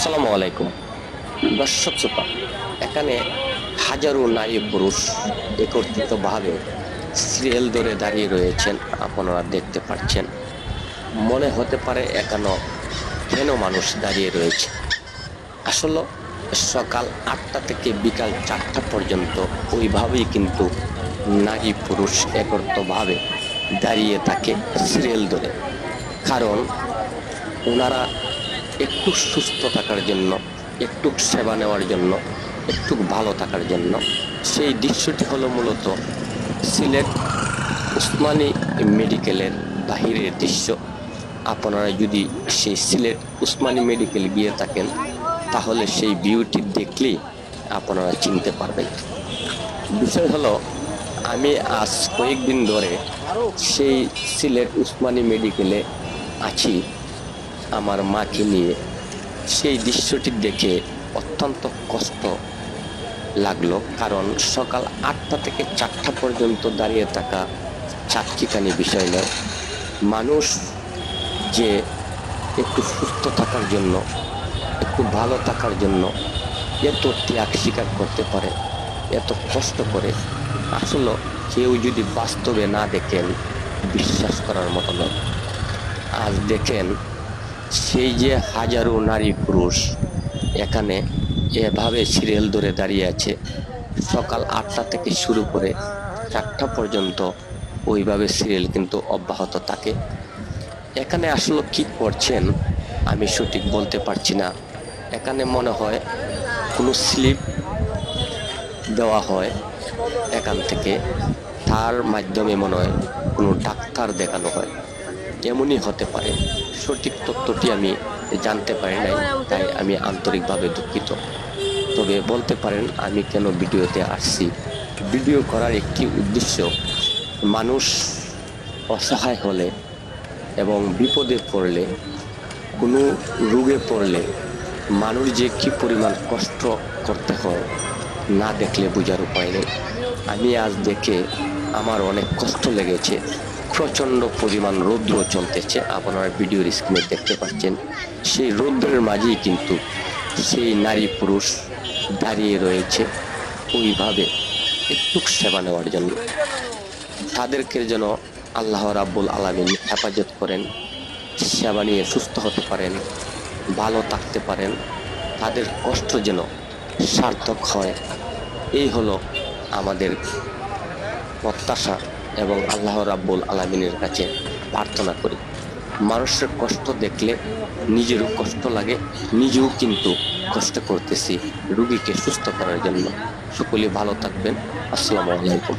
আসসালামু আলাইকুম দর্শক শ্রোতা। এখানে হাজারো নারী পুরুষ একত্রিতভাবে সিরিয়াল ধরে দাঁড়িয়ে রয়েছেন, আপনারা দেখতে পাচ্ছেন। মনে হতে পারে এখানে কেন মানুষ দাঁড়িয়ে রয়েছে। আসলে সকাল 8টা থেকে বিকাল 4টা পর্যন্ত ওইভাবেই কিন্তু নারী পুরুষ একত্রিতভাবে দাঁড়িয়ে থাকে সিরিয়াল ধরে। কারণ ওনারা একটু সুস্থ থাকার জন্য, একটু সেবা নেওয়ার জন্য, একটু ভালো থাকার জন্য। সেই দৃশ্যটি হলো মূলত সিলেট উসমানী মেডিকেলের বাহিরের দৃশ্য। আপনারা যদি সেই সিলেট উসমানী মেডিকেল গিয়ে থাকেন তাহলে সেই ভিউটি দেখলেই আপনারা চিনতে পারবেন। বিষয় হলো, আমি আজ কয়েকদিন ধরে সেই সিলেট উসমানী মেডিকেলে আছি আমার মাকে নিয়ে। সেই দৃশ্যটি দেখে অত্যন্ত কষ্ট লাগলো, কারণ সকাল 8টা থেকে 4টা পর্যন্ত দাঁড়িয়ে থাকা চাটকিকানি বিষয় নয়। মানুষ যে একটু সুস্থ থাকার জন্য, একটু ভালো থাকার জন্য এত ত্যাগ স্বীকার করতে পারে, এত কষ্ট করে, আসলে কেউ যদি বাস্তবে না দেখেন বিশ্বাস করার মতো নয়। আজ দেখেন সেই যে হাজারো নারী পুরুষ এখানে এভাবে সিরিয়াল ধরে দাঁড়িয়ে আছে, সকাল 8টা থেকে শুরু করে 4টা পর্যন্ত ওইভাবে সিরিয়াল কিন্তু অব্যাহত থাকে। এখানে আসলে কি করছেন আমি সঠিক বলতে পারছি না। এখানে মনে হয় কোনো স্লিপ দেওয়া হয় এখান থেকে, তার মাধ্যমে মনে হয় কোনো ডাক্তার দেখানো হয়, এমনই হতে পারে। সঠিক তথ্যটি আমি জানতে পারি নাই, তাই আমি আন্তরিকভাবে দুঃখিত। তবে বলতে পারেন আমি কেন ভিডিওতে আসছি। ভিডিও করার একটি উদ্দেশ্য, মানুষ অসহায় হলে এবং বিপদে পড়লে, কোনো রোগে পড়লে মানুষ যে কি পরিমাণ কষ্ট করতে হয় না দেখলে বোঝার উপায় নেই। আমি আজ দেখে আমার অনেক কষ্ট লেগেছে। প্রচন্ড পরিমাণ রৌদ্র চলতেছে, আপনারা ভিডিওর স্ক্রিনে দেখতে পাচ্ছেন। সেই রৌদ্রের মাঝেই কিন্তু সেই নারী পুরুষ দাঁড়িয়ে রয়েছে ওইভাবে একটু সেবা নেওয়ার জন্য। তাদেরকে যেন আল্লাহ রাব্বুল আলামিন হেফাজত করেন, সেবা নিয়ে সুস্থ হতে পারেন, ভালো থাকতে পারেন, তাদের কষ্ট যেন সার্থক হয়। এই হলো আমাদের প্রত্যাশা এবং আল্লাহ রাব্বুল আলামিনের কাছে প্রার্থনা করি। মানুষের কষ্ট দেখলে নিজেরও কষ্ট লাগে, নিজেও কিন্তু কষ্ট করতেছি রোগীকে সুস্থ করার জন্য। সকলে ভালো থাকবেন। আসসালামু আলাইকুম।